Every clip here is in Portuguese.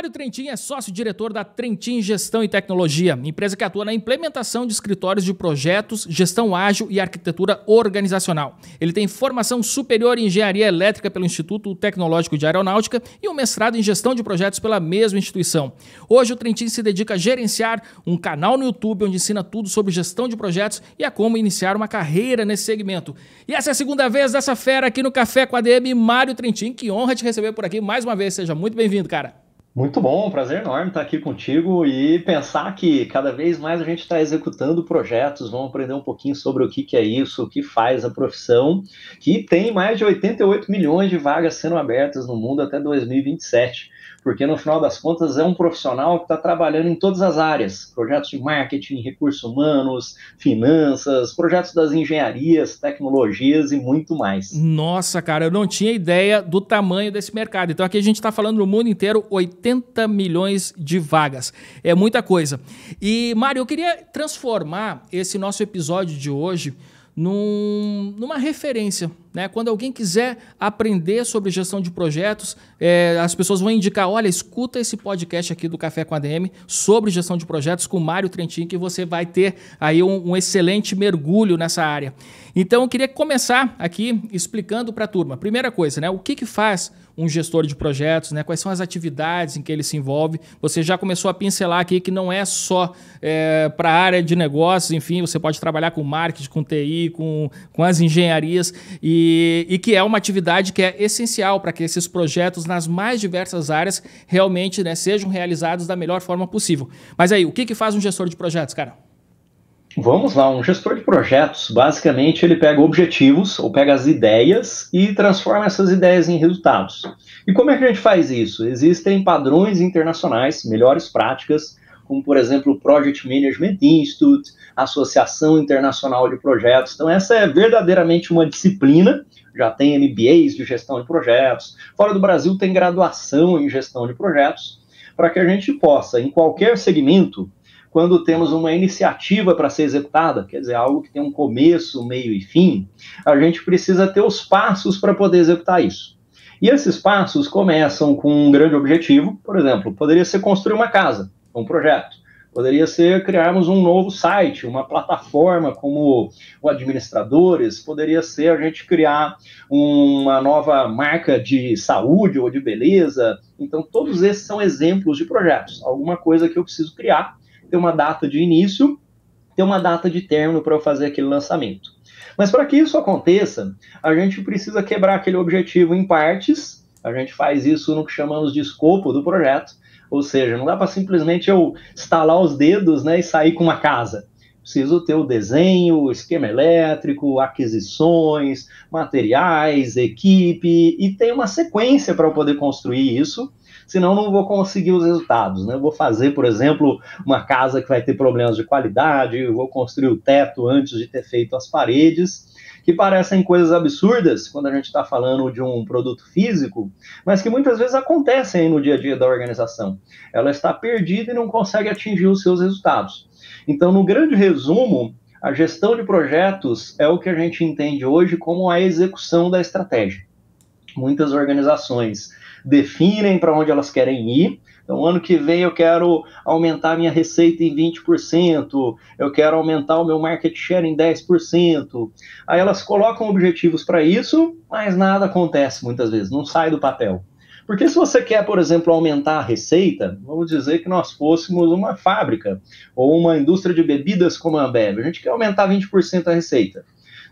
Mário Trentin é sócio-diretor da Trentin Gestão e Tecnologia, empresa que atua na implementação de escritórios de projetos, gestão ágil e arquitetura organizacional. Ele tem formação superior em engenharia elétrica pelo Instituto Tecnológico de Aeronáutica e um mestrado em gestão de projetos pela mesma instituição. Hoje o Trentin se dedica a gerenciar um canal no YouTube onde ensina tudo sobre gestão de projetos e a como iniciar uma carreira nesse segmento. E essa é a segunda vez dessa fera aqui no Café com a ADM, Mário Trentin. Que honra te receber por aqui mais uma vez. Seja muito bem-vindo, cara. Muito bom, prazer enorme estar aqui contigo e pensar que cada vez mais a gente está executando projetos, vamos aprender um pouquinho sobre o que é isso, o que faz a profissão, que tem mais de 88 milhões de vagas sendo abertas no mundo até 2027, porque no final das contas é um profissional que está trabalhando em todas as áreas, projetos de marketing, recursos humanos, finanças, projetos das engenharias, tecnologias e muito mais. Nossa, cara, eu não tinha ideia do tamanho desse mercado. Então aqui a gente está falando no mundo inteiro 80 milhões de vagas. É muita coisa. E, Mário, eu queria transformar esse nosso episódio de hoje numa referência, né? Quando alguém quiser aprender sobre gestão de projetos, as pessoas vão indicar, olha, escuta esse podcast aqui do Café com a ADM sobre gestão de projetos com o Mário Trentin, que você vai ter aí um excelente mergulho nessa área. Então, eu queria começar aqui explicando para a turma. Primeira coisa, né? O que faz um gestor de projetos, né? Quais são as atividades em que ele se envolve? Você já começou a pincelar aqui que não é só para a área de negócios, enfim, você pode trabalhar com marketing, com TI, com as engenharias e que é uma atividade que é essencial para que esses projetos nas mais diversas áreas realmente, né, sejam realizados da melhor forma possível. Mas aí, o que faz um gestor de projetos, cara? Vamos lá, um gestor de projetos, basicamente ele pega objetivos ou pega as ideias e transforma essas ideias em resultados. E como é que a gente faz isso? Existem padrões internacionais, melhores práticas, como por exemplo o Project Management Institute, Associação Internacional de Projetos. Então essa é verdadeiramente uma disciplina, já tem MBAs de gestão de projetos, fora do Brasil tem graduação em gestão de projetos, para que a gente possa, em qualquer segmento, quando temos uma iniciativa para ser executada, quer dizer, algo que tem um começo, meio e fim, a gente precisa ter os passos para poder executar isso. E esses passos começam com um grande objetivo, por exemplo, poderia ser construir uma casa, um projeto. Poderia ser criarmos um novo site, uma plataforma como o Administradores, poderia ser a gente criar uma nova marca de saúde ou de beleza. Então, todos esses são exemplos de projetos, alguma coisa que eu preciso criar, ter uma data de início, ter uma data de término para eu fazer aquele lançamento. Mas para que isso aconteça, a gente precisa quebrar aquele objetivo em partes, a gente faz isso no que chamamos de escopo do projeto, ou seja, não dá para simplesmente eu estalar os dedos, né, e sair com uma casa. Preciso ter o desenho, o esquema elétrico, aquisições, materiais, equipe, e tem uma sequência para eu poder construir isso, senão não vou conseguir os resultados, né? Eu vou fazer, por exemplo, uma casa que vai ter problemas de qualidade, eu vou construir o teto antes de ter feito as paredes, que parecem coisas absurdas quando a gente está falando de um produto físico, mas que muitas vezes acontecem no dia a dia da organização. Ela está perdida e não consegue atingir os seus resultados. Então, no grande resumo, a gestão de projetos é o que a gente entende hoje como a execução da estratégia. Muitas organizações definem para onde elas querem ir. Então, ano que vem eu quero aumentar minha receita em 20%, eu quero aumentar o meu market share em 10%. Aí elas colocam objetivos para isso, mas nada acontece muitas vezes, não sai do papel. Porque se você quer, por exemplo, aumentar a receita, vamos dizer que nós fôssemos uma fábrica ou uma indústria de bebidas como a Ambev, a gente quer aumentar 20% a receita.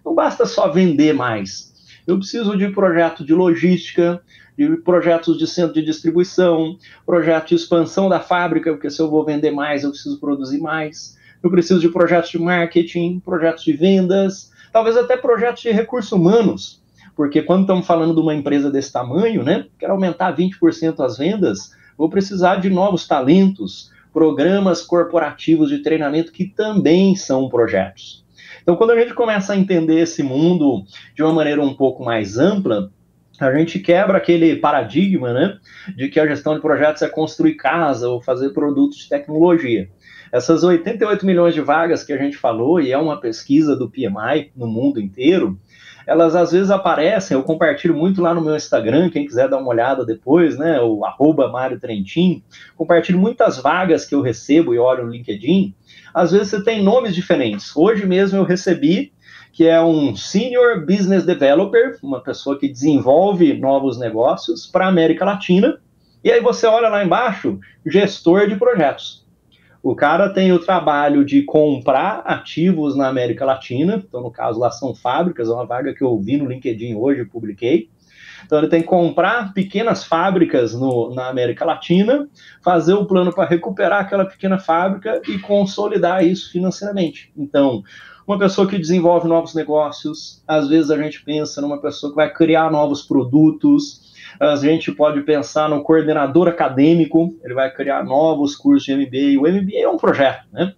Não basta só vender mais. Eu preciso de projeto de logística, de projetos de centro de distribuição, projeto de expansão da fábrica, porque se eu vou vender mais, eu preciso produzir mais. Eu preciso de projetos de marketing, projetos de vendas, talvez até projetos de recursos humanos, porque quando estamos falando de uma empresa desse tamanho, né, quero aumentar 20% as vendas, vou precisar de novos talentos, programas corporativos de treinamento que também são projetos. Então, quando a gente começa a entender esse mundo de uma maneira um pouco mais ampla, a gente quebra aquele paradigma, né, de que a gestão de projetos é construir casa ou fazer produtos de tecnologia. Essas 88 milhões de vagas que a gente falou, e é uma pesquisa do PMI no mundo inteiro, elas às vezes aparecem, eu compartilho muito lá no meu Instagram, quem quiser dar uma olhada depois, né, o @MarioTrentin, compartilho muitas vagas que eu recebo e olho no LinkedIn, às vezes você tem nomes diferentes. Hoje mesmo eu recebi, que é um Senior Business Developer, uma pessoa que desenvolve novos negócios para a América Latina, e aí você olha lá embaixo, gestor de projetos. O cara tem o trabalho de comprar ativos na América Latina, então no caso lá são fábricas, é uma vaga que eu vi no LinkedIn hoje, publiquei. Então ele tem que comprar pequenas fábricas na América Latina, fazer o plano para recuperar aquela pequena fábrica e consolidar isso financeiramente. Então, uma pessoa que desenvolve novos negócios, às vezes a gente pensa numa pessoa que vai criar novos produtos, a gente pode pensar no coordenador acadêmico, ele vai criar novos cursos de MBA. O MBA é um projeto, né?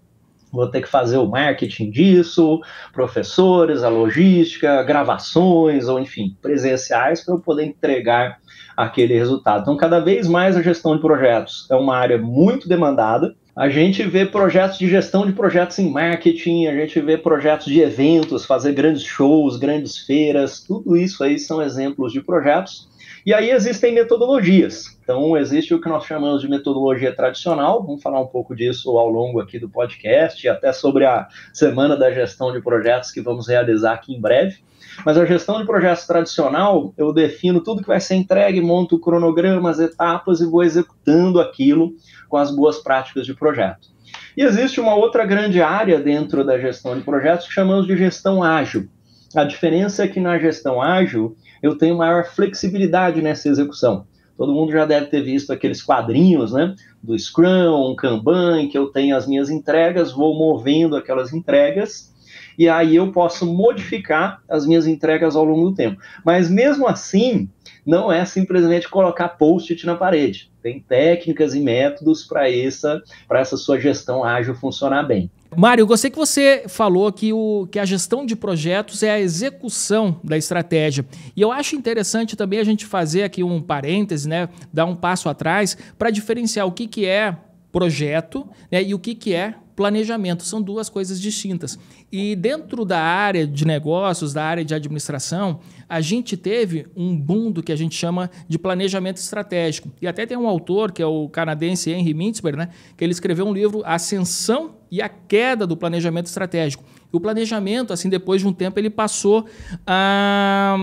Vou ter que fazer o marketing disso, professores, a logística, gravações, ou enfim, presenciais, para eu poder entregar aquele resultado. Então, cada vez mais a gestão de projetos é uma área muito demandada. A gente vê projetos de gestão de projetos em marketing, a gente vê projetos de eventos, fazer grandes shows, grandes feiras, tudo isso aí são exemplos de projetos. E aí existem metodologias. Então, existe o que nós chamamos de metodologia tradicional, vamos falar um pouco disso ao longo aqui do podcast, e até sobre a Semana da Gestão de Projetos que vamos realizar aqui em breve. Mas a gestão de projetos tradicional, eu defino tudo que vai ser entregue, monto cronogramas, etapas e vou executando aquilo com as boas práticas de projeto. E existe uma outra grande área dentro da gestão de projetos que chamamos de gestão ágil. A diferença é que na gestão ágil eu tenho maior flexibilidade nessa execução. Todo mundo já deve ter visto aqueles quadrinhos, né, do Scrum, Kanban, que eu tenho as minhas entregas, vou movendo aquelas entregas, e aí eu posso modificar as minhas entregas ao longo do tempo. Mas mesmo assim, não é simplesmente colocar post-it na parede. Tem técnicas e métodos para essa sua gestão ágil funcionar bem. Mário, eu gostei que você falou que a gestão de projetos é a execução da estratégia. E eu acho interessante também a gente fazer aqui um parêntese, né, dar um passo atrás para diferenciar o que é projeto, né, e o que é planejamento. São duas coisas distintas. E dentro da área de negócios, da área de administração, a gente teve um boom do que a gente chama de planejamento estratégico. E até tem um autor, que é o canadense Henry Mintzberg, né, que ele escreveu um livro, A Ascensão e a Queda do Planejamento Estratégico. E o planejamento, assim, depois de um tempo, ele passou a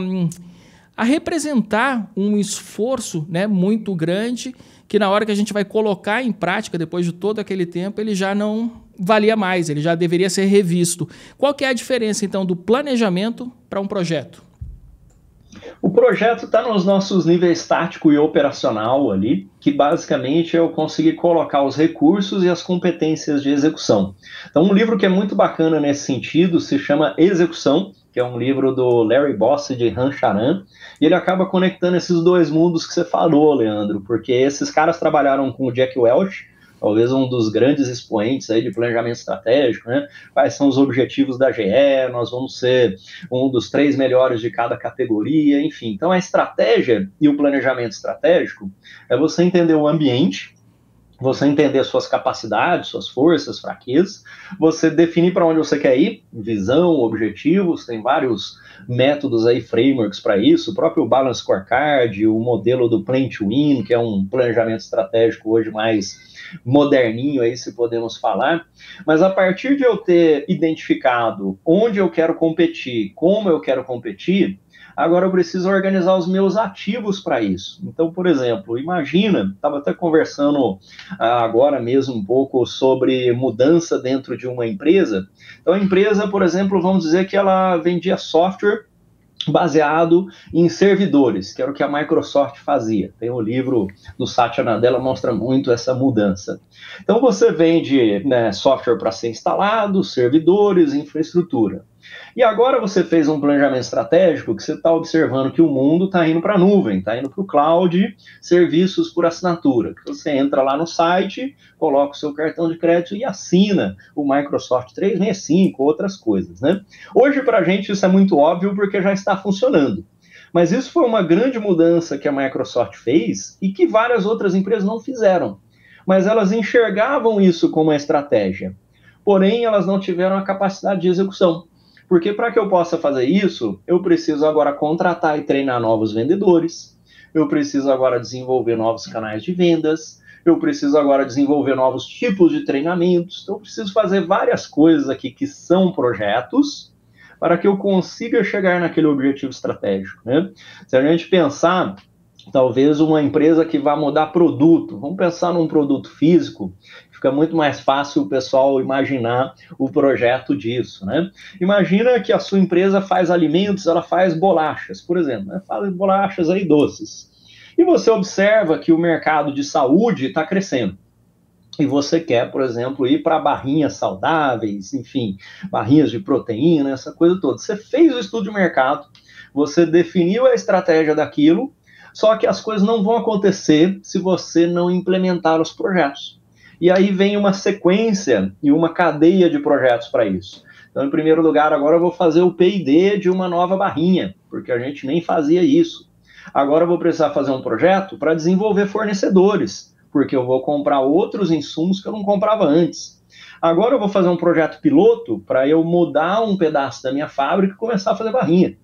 representar um esforço, né, muito grande, que na hora que a gente vai colocar em prática, depois de todo aquele tempo, ele já não valia mais, ele já deveria ser revisto. Qual que é a diferença, então, do planejamento para um projeto? O projeto está nos nossos níveis tático e operacional ali, que basicamente é eu conseguir colocar os recursos e as competências de execução. Então, um livro que é muito bacana nesse sentido se chama Execução, que é um livro do Larry Boss e de Han Charan, e ele acaba conectando esses dois mundos que você falou, Leandro, porque esses caras trabalharam com o Jack Welch, talvez um dos grandes expoentes aí de planejamento estratégico, né? Quais são os objetivos da GE, nós vamos ser um dos 3 melhores de cada categoria, enfim. Então, a estratégia e o planejamento estratégico é você entender o ambiente, você entender suas capacidades, suas forças, fraquezas, você definir para onde você quer ir, visão, objetivos, tem vários métodos aí, frameworks para isso, o próprio Balance Scorecard, o modelo do Plan to Win, que é um planejamento estratégico hoje mais moderninho aí, se podemos falar, mas a partir de eu ter identificado onde eu quero competir, como eu quero competir, agora eu preciso organizar os meus ativos para isso. Então, por exemplo, imagina, estava até conversando agora mesmo um pouco sobre mudança dentro de uma empresa. Então, a empresa, por exemplo, vamos dizer que ela vendia software baseado em servidores, que era o que a Microsoft fazia. Tem um livro do Satya Nadella, mostra muito essa mudança. Então você vende, né, software para ser instalado, servidores, infraestrutura. E agora você fez um planejamento estratégico que você está observando que o mundo está indo para a nuvem, está indo para o cloud, serviços por assinatura. Você entra lá no site, coloca o seu cartão de crédito e assina o Microsoft 365, outras coisas, né? Hoje, para a gente, isso é muito óbvio porque já está funcionando. Mas isso foi uma grande mudança que a Microsoft fez e que várias outras empresas não fizeram. Mas elas enxergavam isso como uma estratégia. Porém, elas não tiveram a capacidade de execução. Porque para que eu possa fazer isso, eu preciso agora contratar e treinar novos vendedores, eu preciso agora desenvolver novos canais de vendas, eu preciso agora desenvolver novos tipos de treinamentos, então eu preciso fazer várias coisas aqui que são projetos para que eu consiga chegar naquele objetivo estratégico, né? Se a gente pensar, talvez uma empresa que vai mudar produto, vamos pensar num produto físico, fica muito mais fácil o pessoal imaginar o projeto disso, né? Imagina que a sua empresa faz alimentos, ela faz bolachas, por exemplo, né? Faz bolachas aí doces. E você observa que o mercado de saúde está crescendo. E você quer, por exemplo, ir para barrinhas saudáveis, enfim, barrinhas de proteína, essa coisa toda. Você fez o estudo de mercado, você definiu a estratégia daquilo, só que as coisas não vão acontecer se você não implementar os projetos. E aí vem uma sequência e uma cadeia de projetos para isso. Então, em primeiro lugar, agora eu vou fazer o P&D de uma nova barrinha, porque a gente nem fazia isso. Agora eu vou precisar fazer um projeto para desenvolver fornecedores, porque eu vou comprar outros insumos que eu não comprava antes. Agora eu vou fazer um projeto piloto para eu mudar um pedaço da minha fábrica e começar a fazer barrinha.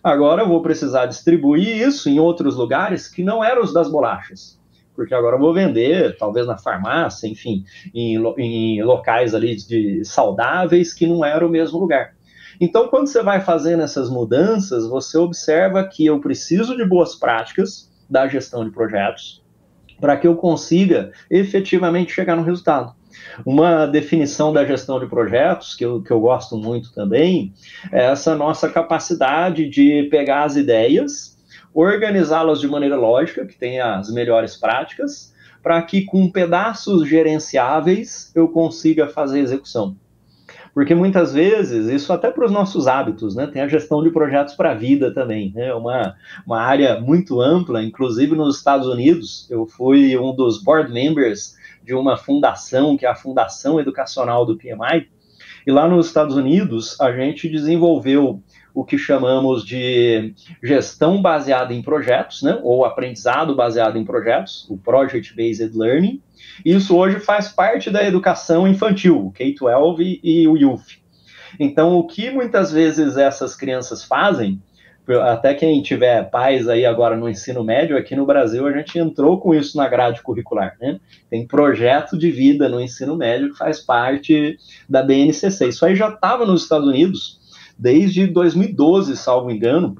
Agora eu vou precisar distribuir isso em outros lugares que não eram os das bolachas, porque agora eu vou vender, talvez na farmácia, enfim, em locais ali saudáveis que não era o mesmo lugar. Então, quando você vai fazendo essas mudanças, você observa que eu preciso de boas práticas da gestão de projetos para que eu consiga efetivamente chegar no resultado. Uma definição da gestão de projetos, que eu gosto muito também, é essa nossa capacidade de pegar as ideias, organizá-las de maneira lógica, que tenha as melhores práticas, para que com pedaços gerenciáveis eu consiga fazer a execução. Porque muitas vezes, isso até para os nossos hábitos, né? Tem a gestão de projetos para a vida também, né? Uma área muito ampla, inclusive nos Estados Unidos, eu fui um dos board members de uma fundação, que é a Fundação Educacional do PMI, e lá nos Estados Unidos a gente desenvolveu o que chamamos de gestão baseada em projetos, né? Ou aprendizado baseado em projetos, o Project Based Learning. Isso hoje faz parte da educação infantil, o K-12 e o Youth. Então, o que muitas vezes essas crianças fazem, até quem tiver pais aí agora no ensino médio, aqui no Brasil a gente entrou com isso na grade curricular, né? Tem projeto de vida no ensino médio que faz parte da BNCC. Isso aí já estava nos Estados Unidos desde 2012, salvo engano,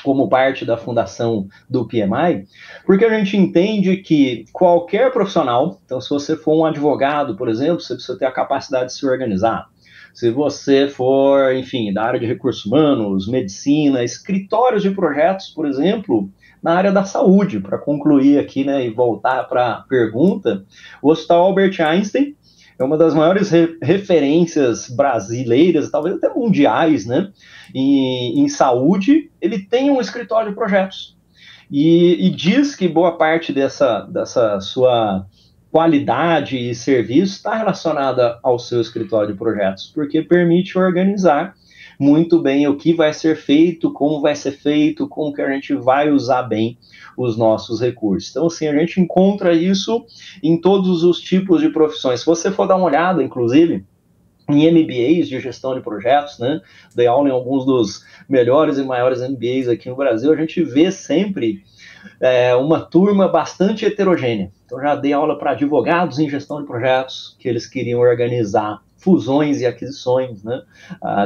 como parte da fundação do PMI, porque a gente entende que qualquer profissional, então se você for um advogado, por exemplo, você precisa ter a capacidade de se organizar. Se você for, enfim, da área de recursos humanos, medicina, escritórios de projetos, por exemplo, na área da saúde, para concluir aqui, né, e voltar para a pergunta, o Hospital Albert Einstein é uma das maiores referências brasileiras, talvez até mundiais, né, em saúde. Ele tem um escritório de projetos e diz que boa parte dessa sua qualidade e serviço está relacionada ao seu escritório de projetos, porque permite organizar muito bem o que vai ser feito, como vai ser feito, como que a gente vai usar bem os nossos recursos. Então, assim, a gente encontra isso em todos os tipos de profissões. Se você for dar uma olhada, inclusive, em MBAs de gestão de projetos, né? Dei aula em alguns dos melhores e maiores MBAs aqui no Brasil, a gente vê sempre uma turma bastante heterogênea. Então, já dei aula para advogados em gestão de projetos, que eles queriam organizar fusões e aquisições, né?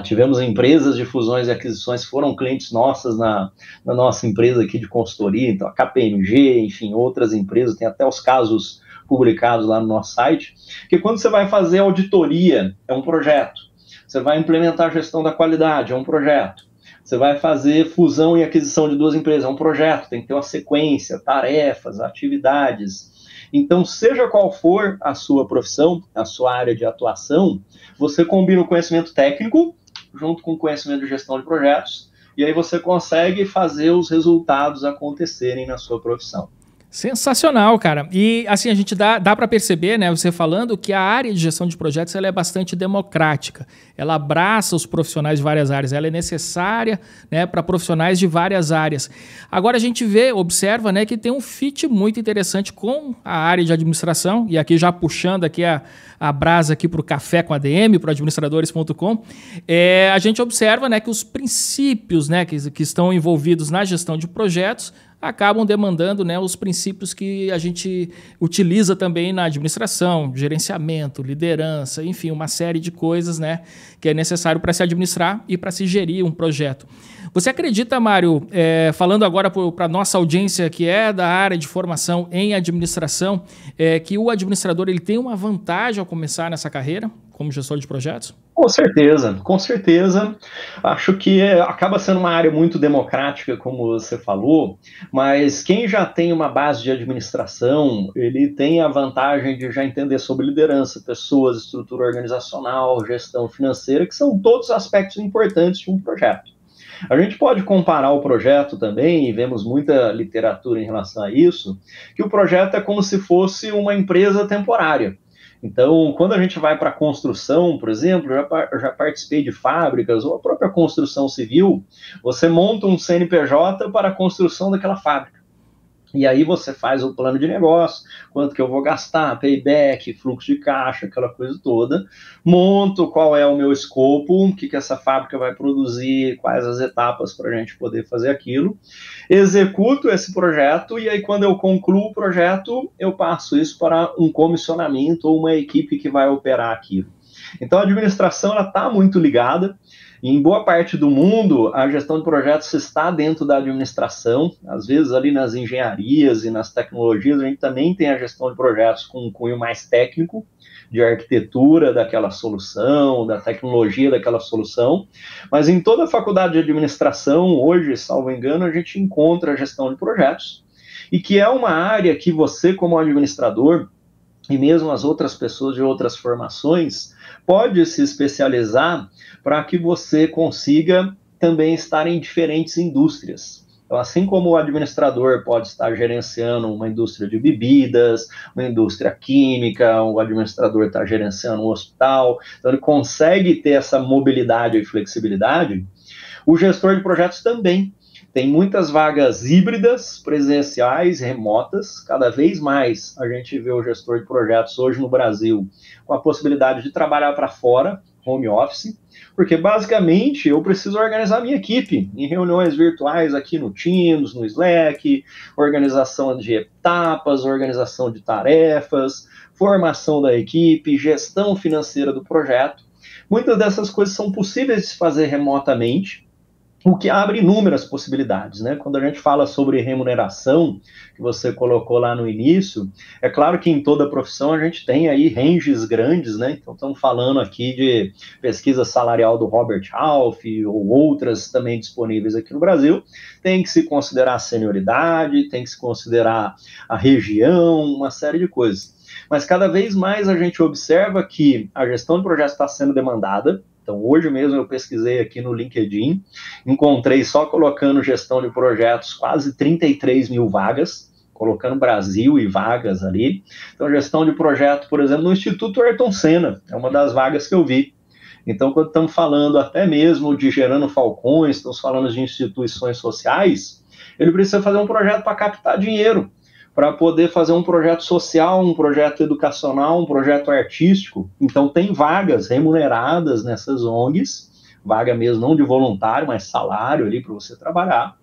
Tivemos empresas de fusões e aquisições que foram clientes nossas na nossa empresa aqui de consultoria, então a KPMG, enfim, outras empresas, tem até os casos publicados lá no nosso site, que quando você vai fazer auditoria, é um projeto. Você vai implementar a gestão da qualidade, é um projeto. Você vai fazer fusão e aquisição de duas empresas, é um projeto, tem que ter uma sequência, tarefas, atividades. Então, seja qual for a sua profissão, a sua área de atuação, você combina o conhecimento técnico junto com o conhecimento de gestão de projetos, e aí você consegue fazer os resultados acontecerem na sua profissão. Sensacional, cara. E assim, a gente dá para perceber, né, você falando que a área de gestão de projetos ela é bastante democrática. Ela abraça os profissionais de várias áreas, ela é necessária, né, para profissionais de várias áreas. Agora a gente observa, né, que tem um fit muito interessante com a área de administração, e aqui já puxando aqui a brasa aqui para o Café com ADM, para o administradores.com, a gente observa, né, que os princípios, né, que estão envolvidos na gestão de projetos acabam demandando, né, os princípios que a gente utiliza também na administração, gerenciamento, liderança, enfim, uma série de coisas, né, que é necessário para se administrar e para se gerir um projeto. Você acredita, Mário, falando agora para a nossa audiência que é da área de formação em administração, que o administrador ele tem uma vantagem ao começar nessa carreira como gestor de projetos? Com certeza, com certeza. Acho que acaba sendo uma área muito democrática, como você falou, mas quem já tem uma base de administração, ele tem a vantagem de já entender sobre liderança, pessoas, estrutura organizacional, gestão financeira, que são todos aspectos importantes de um projeto. A gente pode comparar o projeto também, e vemos muita literatura em relação a isso, que o projeto é como se fosse uma empresa temporária. Então, quando a gente vai para a construção, por exemplo, eu já participei de fábricas, ou a própria construção civil, você monta um CNPJ para a construção daquela fábrica. E aí você faz o plano de negócio, quanto que eu vou gastar, payback, fluxo de caixa, aquela coisa toda. Monto qual é o meu escopo, o que essa fábrica vai produzir, quais as etapas para a gente poder fazer aquilo. Executo esse projeto e aí quando eu concluo o projeto, eu passo isso para um comissionamento ou uma equipe que vai operar aquilo. Então a administração está muito ligada. Em boa parte do mundo, a gestão de projetos está dentro da administração. Às vezes, ali nas engenharias e nas tecnologias, a gente também tem a gestão de projetos com um cunho mais técnico, de arquitetura daquela solução, da tecnologia daquela solução. Mas em toda a faculdade de administração, hoje, salvo engano, a gente encontra a gestão de projetos, e que é uma área que você, como administrador, e mesmo as outras pessoas de outras formações, pode se especializar para que você consiga também estar em diferentes indústrias. Então, assim como o administrador pode estar gerenciando uma indústria de bebidas, uma indústria química, o administrador está gerenciando um hospital, então ele consegue ter essa mobilidade e flexibilidade, o gestor de projetos também. Tem muitas vagas híbridas, presenciais, remotas. Cada vez mais a gente vê o gestor de projetos hoje no Brasil com a possibilidade de trabalhar para fora, home office, porque basicamente eu preciso organizar minha equipe em reuniões virtuais aqui no Teams, no Slack, organização de etapas, organização de tarefas, formação da equipe, gestão financeira do projeto. Muitas dessas coisas são possíveis de se fazer remotamente, o que abre inúmeras possibilidades, né? Quando a gente fala sobre remuneração, que você colocou lá no início, é claro que em toda profissão a gente tem aí ranges grandes, né? Então estamos falando aqui de pesquisa salarial do Robert Half ou outras também disponíveis aqui no Brasil. Tem que se considerar a senioridade, tem que se considerar a região, uma série de coisas. Mas cada vez mais a gente observa que a gestão de projetos está sendo demandada. Então, hoje mesmo eu pesquisei aqui no LinkedIn, encontrei só colocando gestão de projetos quase 33 mil vagas, colocando Brasil e vagas ali. Então, gestão de projeto, por exemplo, no Instituto Ayrton Senna, é uma das vagas que eu vi. Então, quando estamos falando até mesmo de Gerando Falcões, estamos falando de instituições sociais, ele precisa fazer um projeto para captar dinheiro, para poder fazer um projeto social, um projeto educacional, um projeto artístico. Então tem vagas remuneradas nessas ONGs, vaga mesmo não de voluntário, mas salário ali para você trabalhar.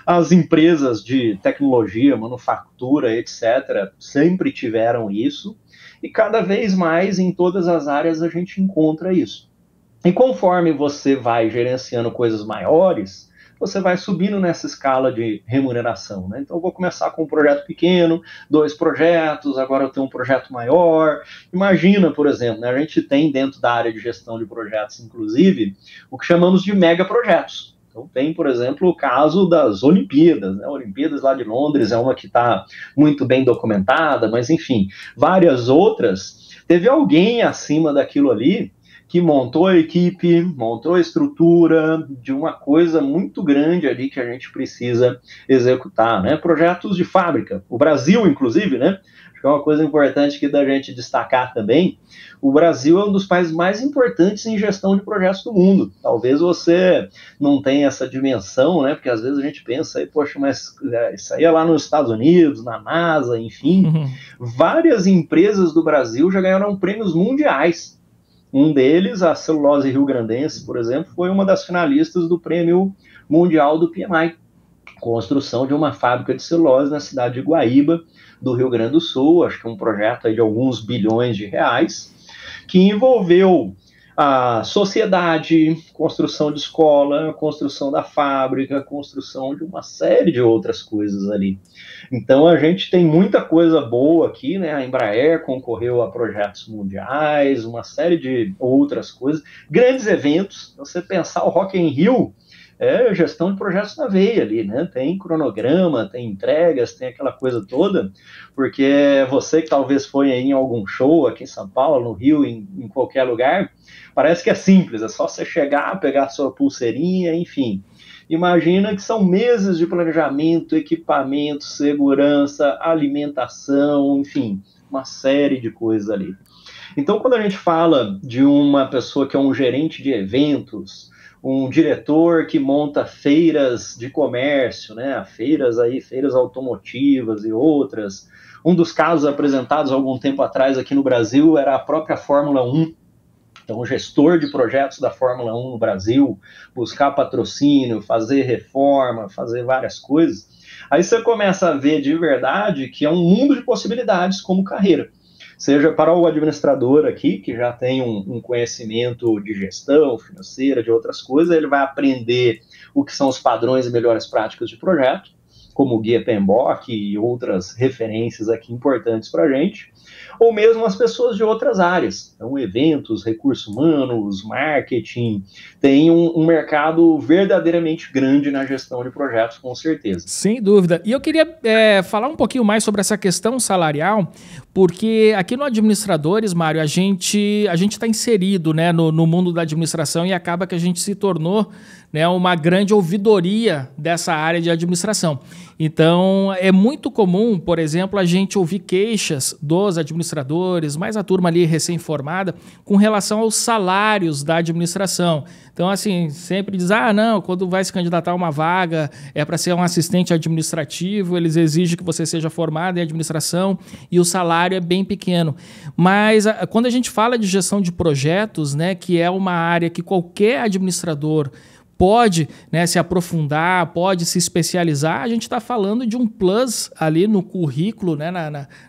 As empresas de tecnologia, manufatura, etc., sempre tiveram isso, e cada vez mais em todas as áreas a gente encontra isso. E conforme você vai gerenciando coisas maiores, você vai subindo nessa escala de remuneração, né? Então, eu vou começar com um projeto pequeno, 2 projetos, agora eu tenho um projeto maior. Imagina, por exemplo, né, a gente tem dentro da área de gestão de projetos, inclusive, o que chamamos de megaprojetos. Então, tem, por exemplo, o caso das Olimpíadas, né? Olimpíadas lá de Londres é uma que está muito bem documentada, mas, enfim, várias outras. Teve alguém acima daquilo ali que montou a equipe, montou a estrutura de uma coisa muito grande ali que a gente precisa executar, né? Projetos de fábrica. O Brasil, inclusive, né? Acho que é uma coisa importante aqui da gente destacar também. O Brasil é um dos países mais importantes em gestão de projetos do mundo. Talvez você não tenha essa dimensão, né? Porque às vezes a gente pensa aí, poxa, mas isso aí é lá nos Estados Unidos, na NASA, enfim. Várias empresas do Brasil já ganharam prêmios mundiais. Um deles, a Celulose Rio-Grandense, por exemplo, foi uma das finalistas do Prêmio Mundial do PMI, construção de uma fábrica de celulose na cidade de Guaíba, do Rio Grande do Sul, acho que é um projeto aí de alguns bilhões de reais, que envolveu a sociedade, construção de escola, construção da fábrica, construção de uma série de outras coisas ali. Então a gente tem muita coisa boa aqui, né? A Embraer concorreu a projetos mundiais, uma série de outras coisas, grandes eventos. Você pensar o Rock in Rio, é gestão de projetos na veia ali, né? Tem cronograma, tem entregas, tem aquela coisa toda, porque você que talvez foi em algum show aqui em São Paulo, no Rio, em qualquer lugar, parece que é simples, é só você chegar, pegar sua pulseirinha, enfim. Imagina que são meses de planejamento, equipamento, segurança, alimentação, enfim, uma série de coisas ali. Então, quando a gente fala de uma pessoa que é um gerente de eventos, um diretor que monta feiras de comércio, né, feiras automotivas e outras. Um dos casos apresentados há algum tempo atrás aqui no Brasil era a própria Fórmula 1. Então, o gestor de projetos da Fórmula 1 no Brasil, buscar patrocínio, fazer reforma, fazer várias coisas. Aí você começa a ver de verdade que é um mundo de possibilidades como carreira. Seja para o administrador aqui, que já tem um conhecimento de gestão financeira, de outras coisas, ele vai aprender o que são os padrões e melhores práticas de projeto, como o Guia PMBOK e outras referências aqui importantes para a gente, ou mesmo as pessoas de outras áreas, então eventos, recursos humanos, marketing, tem um mercado verdadeiramente grande na gestão de projetos, com certeza. Sem dúvida. E eu queria falar um pouquinho mais sobre essa questão salarial, porque aqui no Administradores, Mário, a gente está inserido, né, no mundo da administração e acaba que a gente se tornou, né, uma grande ouvidoria dessa área de administração. Então, é muito comum, por exemplo, a gente ouvir queixas dos administradores, mais a turma ali recém-formada, com relação aos salários da administração. Então, assim, sempre diz, não, quando vai se candidatar a uma vaga, é para ser um assistente administrativo, eles exigem que você seja formado em administração e o salário é bem pequeno. Mas quando a gente fala de gestão de projetos, né, que é uma área que qualquer administrador pode, né, se aprofundar, pode se especializar, a gente está falando de um plus ali no currículo, né,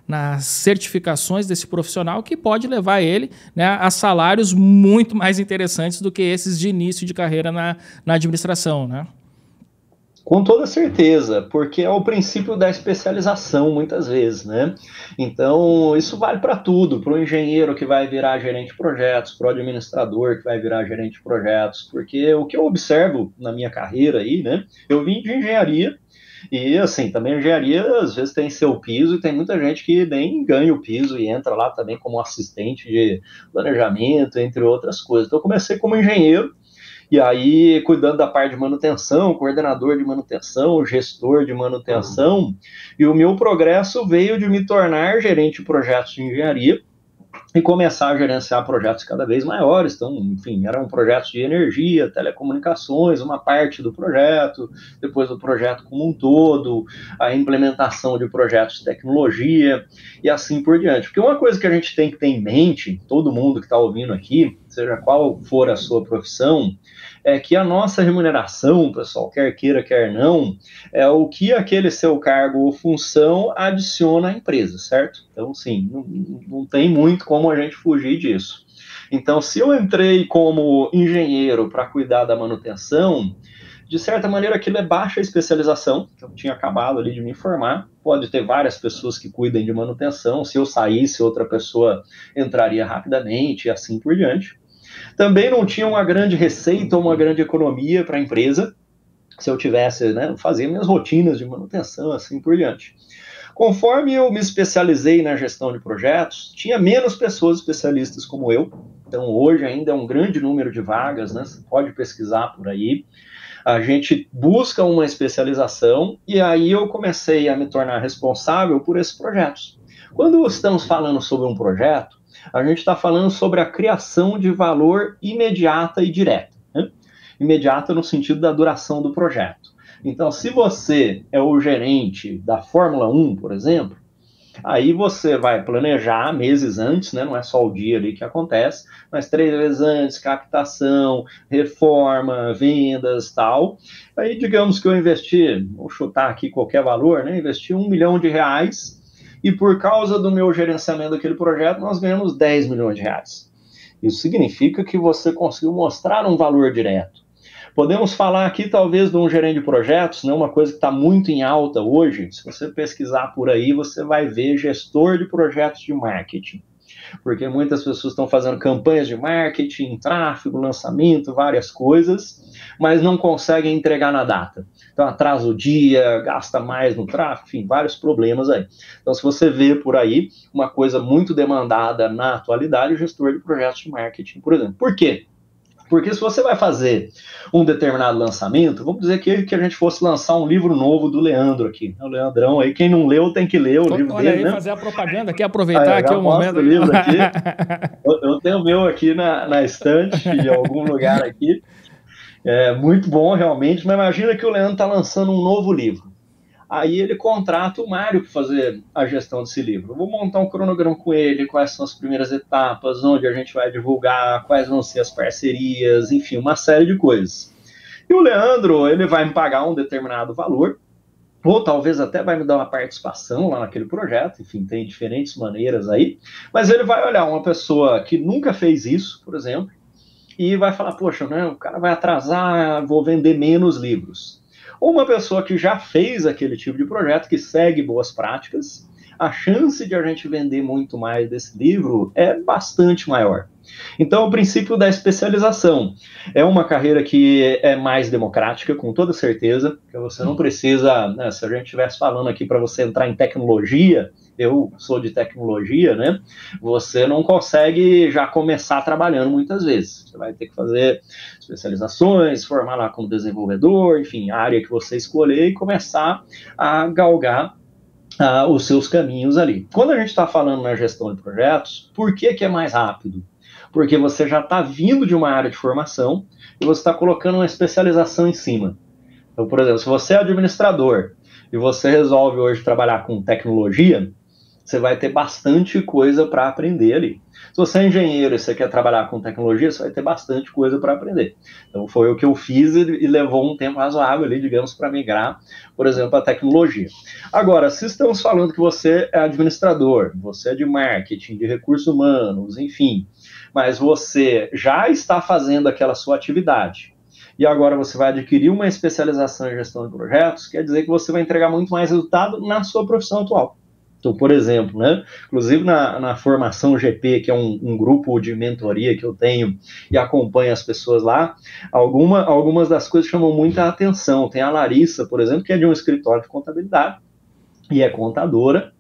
nas certificações desse profissional que pode levar ele, né, a salários muito mais interessantes do que esses de início de carreira na administração, né? Com toda certeza, porque é o princípio da especialização, muitas vezes, né? Então, isso vale para tudo, para o engenheiro que vai virar gerente de projetos, para o administrador que vai virar gerente de projetos, porque o que eu observo na minha carreira aí, né? Eu vim de engenharia, e assim, também a engenharia às vezes tem seu piso, e tem muita gente que nem ganha o piso e entra lá também como assistente de planejamento, entre outras coisas. Então, eu comecei como engenheiro, e aí, cuidando da parte de manutenção, coordenador de manutenção, gestor de manutenção, e o meu progresso veio de me tornar gerente de projetos de engenharia e começar a gerenciar projetos cada vez maiores. Então, enfim, eram projetos de energia, telecomunicações, uma parte do projeto, depois do projeto como um todo, a implementação de projetos de tecnologia e assim por diante. Porque uma coisa que a gente tem que ter em mente, todo mundo que está ouvindo aqui, seja qual for a sua profissão, é que a nossa remuneração, pessoal, quer queira, quer não, é o que aquele seu cargo ou função adiciona à empresa, certo? Então, sim, não tem muito como a gente fugir disso. Então, se eu entrei como engenheiro para cuidar da manutenção, de certa maneira aquilo é baixa especialização, que eu tinha acabado ali de me formar, pode ter várias pessoas que cuidem de manutenção, se eu saísse, outra pessoa entraria rapidamente e assim por diante. Também não tinha uma grande receita ou uma grande economia para a empresa, se eu tivesse, né, fazia minhas rotinas de manutenção, assim por diante. Conforme eu me especializei na gestão de projetos, tinha menos pessoas especialistas como eu, Então, hoje ainda é um grande número de vagas, né? Você pode pesquisar por aí. A gente busca uma especialização e aí eu comecei a me tornar responsável por esses projetos. Quando estamos falando sobre um projeto, a gente está falando sobre a criação de valor imediata e direta, né? Imediata no sentido da duração do projeto. Então, se você é o gerente da Fórmula 1, por exemplo, aí você vai planejar meses antes, né? Não é só o dia ali que acontece, mas 3 vezes antes, captação, reforma, vendas, tal. Aí, digamos que eu investi, vou chutar aqui qualquer valor, né? Investi R$1 milhão e por causa do meu gerenciamento daquele projeto, nós ganhamos R$10 milhões. Isso significa que você conseguiu mostrar um valor direto. Podemos falar aqui, talvez, de um gerente de projetos, né, uma coisa que está muito em alta hoje. Se você pesquisar por aí, você vai ver gestor de projetos de marketing. Porque muitas pessoas estão fazendo campanhas de marketing, tráfego, lançamento, várias coisas, mas não conseguem entregar na data. Então, atrasa o dia, gasta mais no tráfego, enfim, vários problemas aí. Então, se você vê por aí, uma coisa muito demandada na atualidade, o gestor de projetos de marketing, por exemplo. Por quê? Porque se você vai fazer um determinado lançamento, vamos dizer que a gente fosse lançar um livro novo do Leandro aqui. O Leandrão aí, quem não leu tem que ler o livro olha dele, aí, né? Fazer a propaganda aqui, aproveitar aqui o momento. O livro aqui. Eu tenho o meu aqui na estante, em algum lugar aqui. É muito bom, realmente, mas imagina que o Leandro está lançando um novo livro. Aí ele contrata o Mário para fazer a gestão desse livro. Eu vou montar um cronograma com ele, quais são as primeiras etapas, onde a gente vai divulgar, quais vão ser as parcerias, enfim, uma série de coisas. E o Leandro, ele vai me pagar um determinado valor, ou talvez até vai me dar uma participação lá naquele projeto, enfim, tem diferentes maneiras aí, mas ele vai olhar uma pessoa que nunca fez isso, por exemplo, e vai falar, poxa, né, o cara vai atrasar, vou vender menos livros. Ou uma pessoa que já fez aquele tipo de projeto, que segue boas práticas, a chance de a gente vender muito mais desse livro é bastante maior. Então, o princípio da especialização é uma carreira que é mais democrática, com toda certeza, porque você não precisa, né, se a gente estivesse falando aqui para você entrar em tecnologia, eu sou de tecnologia, né? Você não consegue já começar trabalhando muitas vezes. Você vai ter que fazer especializações, formar lá como desenvolvedor, enfim, a área que você escolher e começar a galgar os seus caminhos ali. Quando a gente está falando na gestão de projetos, por que é mais rápido? Porque você já está vindo de uma área de formação e você está colocando uma especialização em cima. Então, por exemplo, se você é administrador e você resolve hoje trabalhar com tecnologia, você vai ter bastante coisa para aprender ali. Se você é engenheiro e você quer trabalhar com tecnologia, você vai ter bastante coisa para aprender. Então, foi o que eu fiz e levou um tempo razoável ali, digamos, para migrar, por exemplo, a tecnologia. Agora, se estamos falando que você é administrador, você é de marketing, de recursos humanos, enfim, mas você já está fazendo aquela sua atividade, e agora você vai adquirir uma especialização em gestão de projetos, quer dizer que você vai entregar muito mais resultado na sua profissão atual. Então, por exemplo, né, inclusive na formação GP, que é um grupo de mentoria que eu tenho e acompanho as pessoas lá, algumas das coisas chamam muita atenção. Tem a Larissa, por exemplo, que é de um escritório de contabilidade e é contadora,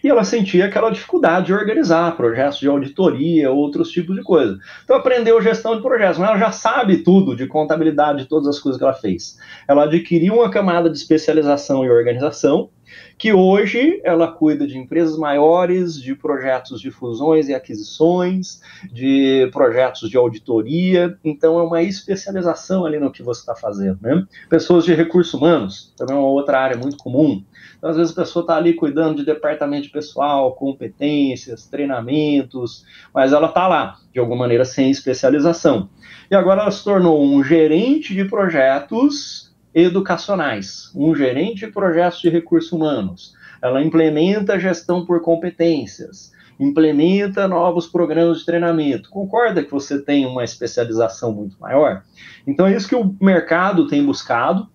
e ela sentia aquela dificuldade de organizar projetos de auditoria, outros tipos de coisa. Então, aprendeu gestão de projetos, mas ela já sabe tudo de contabilidade, de todas as coisas que ela fez. Ela adquiriu uma camada de especialização e organização, que hoje ela cuida de empresas maiores, de projetos de fusões e aquisições, de projetos de auditoria, então é uma especialização ali no que você está fazendo, né? Pessoas de recursos humanos, também é uma outra área muito comum. Então, às vezes a pessoa está ali cuidando de departamento de pessoal, competências, treinamentos, mas ela está lá, de alguma maneira, sem especialização. E agora ela se tornou um gerente de projetos educacionais, um gerente de projetos de recursos humanos. Ela implementa gestão por competências, implementa novos programas de treinamento. Concorda que você tem uma especialização muito maior? Então é isso que o mercado tem buscado,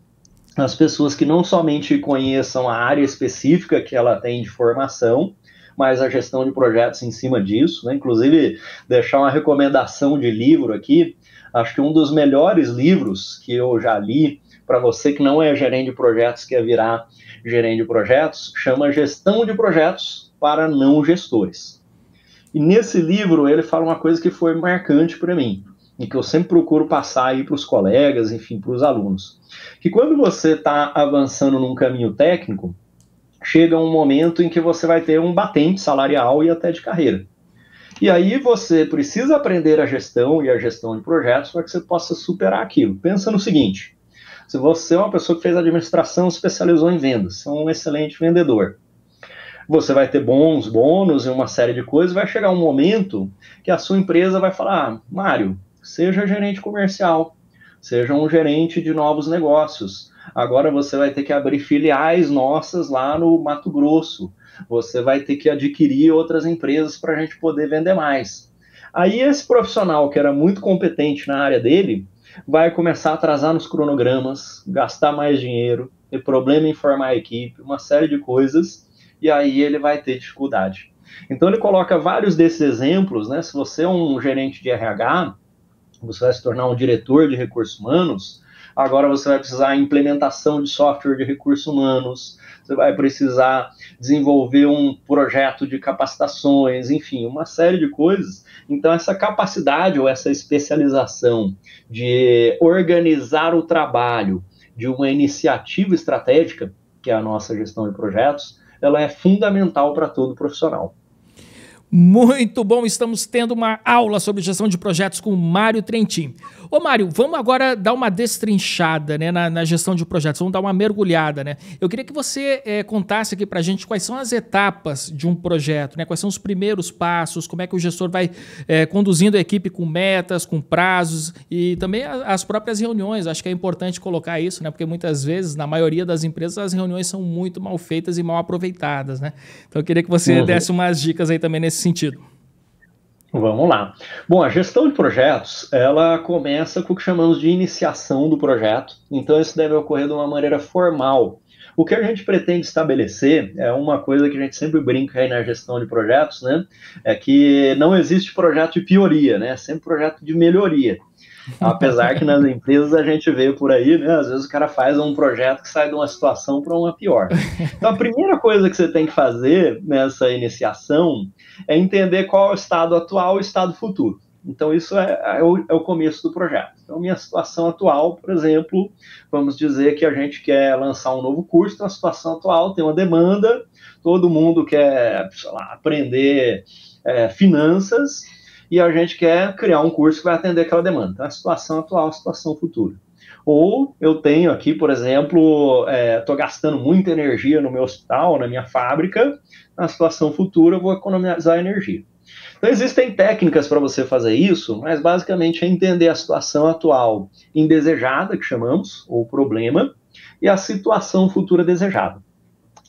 as pessoas que não somente conheçam a área específica que ela tem de formação, mas a gestão de projetos em cima disso, né? Inclusive, deixar uma recomendação de livro aqui, acho que um dos melhores livros que eu já li, para você que não é gerente de projetos, quer virar gerente de projetos, chama Gestão de Projetos para Não Gestores. E nesse livro ele fala uma coisa que foi marcante para mim, e que eu sempre procuro passar aí para os colegas, enfim, para os alunos, que quando você está avançando num caminho técnico, chega um momento em que você vai ter um batente salarial e até de carreira. E aí você precisa aprender a gestão e a gestão de projetos para que você possa superar aquilo. Pensa no seguinte, se você é uma pessoa que fez administração, especializou em vendas, você é um excelente vendedor, você vai ter bons bônus e uma série de coisas, vai chegar um momento que a sua empresa vai falar, Mário, seja gerente comercial, seja um gerente de novos negócios, agora você vai ter que abrir filiais nossas lá no Mato Grosso, você vai ter que adquirir outras empresas para a gente poder vender mais. Aí esse profissional que era muito competente na área dele, vai começar a atrasar nos cronogramas, gastar mais dinheiro, ter problema em formar a equipe, uma série de coisas, e aí ele vai ter dificuldade. Então ele coloca vários desses exemplos, né? Se você é um gerente de RH, você vai se tornar um diretor de recursos humanos, agora você vai precisar de implementação de software de recursos humanos, você vai precisar desenvolver um projeto de capacitações, enfim, uma série de coisas. Então essa capacidade ou essa especialização de organizar o trabalho de uma iniciativa estratégica, que é a nossa gestão de projetos, ela é fundamental para todo profissional. Muito bom, estamos tendo uma aula sobre gestão de projetos com o Mário Trentin. Ô Mário, vamos agora dar uma destrinchada, né, na gestão de projetos, vamos dar uma mergulhada, né? Eu queria que você contasse aqui pra gente quais são as etapas de um projeto, né? Quais são os primeiros passos, como é que o gestor vai conduzindo a equipe com metas, com prazos e também as próprias reuniões. Acho que é importante colocar isso, né? Porque muitas vezes, na maioria das empresas, as reuniões são muito mal feitas e mal aproveitadas, né? Então eu queria que você desse umas dicas aí também nesse sentido. Vamos lá. Bom, a gestão de projetos, ela começa com o que chamamos de iniciação do projeto, então isso deve ocorrer de uma maneira formal. O que a gente pretende estabelecer é uma coisa que a gente sempre brinca aí na gestão de projetos, né? É que não existe projeto de pioria, né? É sempre projeto de melhoria. Apesar que nas empresas a gente vê por aí, né? Às vezes o cara faz um projeto que sai de uma situação para uma pior. Então a primeira coisa que você tem que fazer nessa iniciação é entender qual é o estado atual e o estado futuro. Então isso é o começo do projeto. Então minha situação atual, por exemplo, vamos dizer que a gente quer lançar um novo curso, então a situação atual tem uma demanda, todo mundo quer, sei lá, aprender finanças, e a gente quer criar um curso que vai atender aquela demanda. Então, a situação atual, a situação futura. Ou eu tenho aqui, por exemplo, estou gastando muita energia no meu hospital, na minha fábrica, na situação futura eu vou economizar energia. Então, existem técnicas para você fazer isso, mas basicamente é entender a situação atual indesejada, que chamamos, ou problema, e a situação futura desejada.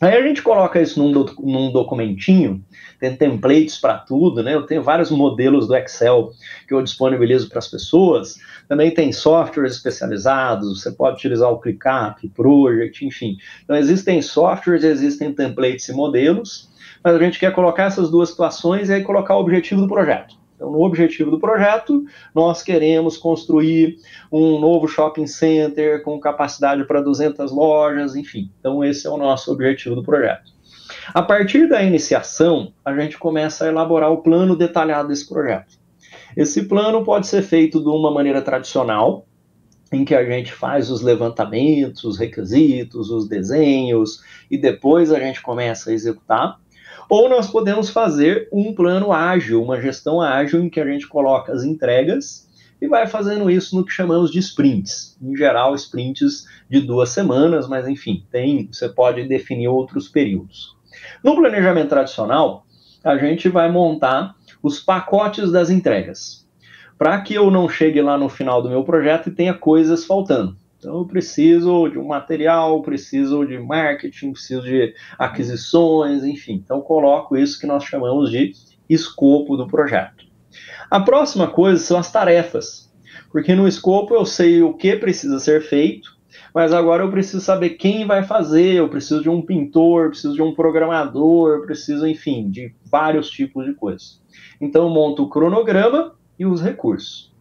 Aí a gente coloca isso num documentinho, tem templates para tudo, né? Eu tenho vários modelos do Excel que eu disponibilizo para as pessoas, também tem softwares especializados, você pode utilizar o ClickUp, Project, enfim. Então existem softwares, existem templates e modelos, mas a gente quer colocar essas duas situações e aí colocar o objetivo do projeto. Então, no objetivo do projeto, nós queremos construir um novo shopping center com capacidade para 200 lojas, enfim. Então, esse é o nosso objetivo do projeto. A partir da iniciação, a gente começa a elaborar o plano detalhado desse projeto. Esse plano pode ser feito de uma maneira tradicional, em que a gente faz os levantamentos, os requisitos, os desenhos, e depois a gente começa a executar. Ou nós podemos fazer um plano ágil, uma gestão ágil, em que a gente coloca as entregas e vai fazendo isso no que chamamos de sprints. Em geral, sprints de 2 semanas, mas enfim, você pode definir outros períodos. No planejamento tradicional, a gente vai montar os pacotes das entregas, para que eu não chegue lá no final do meu projeto e tenha coisas faltando. Então, eu preciso de um material, preciso de marketing, preciso de aquisições, enfim. Então, coloco isso que nós chamamos de escopo do projeto. A próxima coisa são as tarefas, porque no escopo eu sei o que precisa ser feito, mas agora eu preciso saber quem vai fazer, eu preciso de um pintor, preciso de um programador, preciso, enfim, de vários tipos de coisas. Então, eu monto o cronograma e os recursos.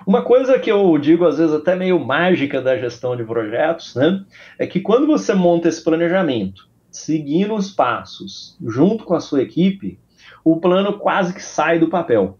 Uma coisa que eu digo, às vezes, até meio mágica da gestão de projetos, né, é que quando você monta esse planejamento, seguindo os passos, junto com a sua equipe, o plano quase que sai do papel,